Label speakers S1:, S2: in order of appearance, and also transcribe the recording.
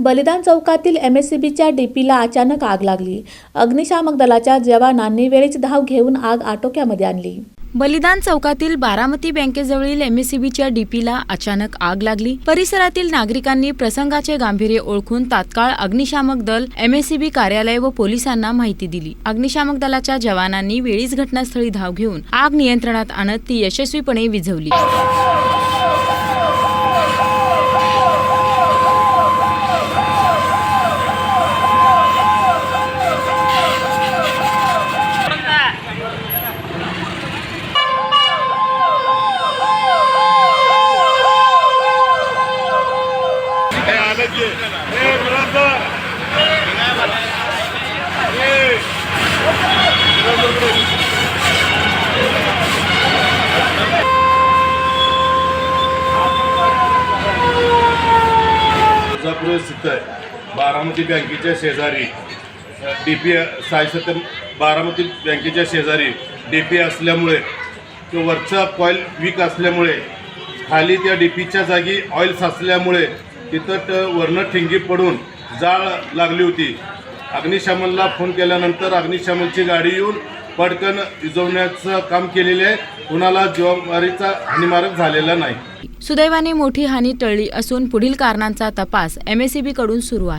S1: बलिदान चौकातील एमएससीबीच्या डीपीला अचानक आग लागली। अग्निशामक दलाच्या जवानांनी वेळीच धाव घेऊन आग आटोक्यामध्ये आणली।
S2: बलिदान चौकातील बारामती बँकेजवळील एमएससीबीच्या डीपीला अचानक आग लागली। परिसरातील नागरिकांनी प्रसंगाचे गांभीर्य ओळखून तात्काळ अग्निशामक दल, एमएससीबी कार्यालय व पोलिसांना माहिती दिली। अग्निशामक दलाच्या जवानांनी वेळीच घटनास्थळी धाव घेऊन आग नियंत्रणात आणत ती यशस्वीपणे विझवली।
S3: स्थित आहे बारामती बँकेच्या शेजारी डीपी सायसत्तर बारामती बँकेच्या शेजारी डीपी असल्यामुळे तो वरचा कॉईल वीक असल्यामुळे खाली त्या डीपीच्या जागी ऑइल साचल्यामुळे तिथं वरनं ठिंगी पडून जाळ लागली होती। अग्निशमनला फोन केल्यानंतर अग्निशमनची गाडी येऊन पटकन विझवण्याचं काम केलेले आहे। कुणाला जीवामारीचा हानीकारक झालेला नाही।
S2: सुदैवाने मोठी हानी टळली असून पुढील कारणांचा तपास एमएससीबी कडून सुरू आहे।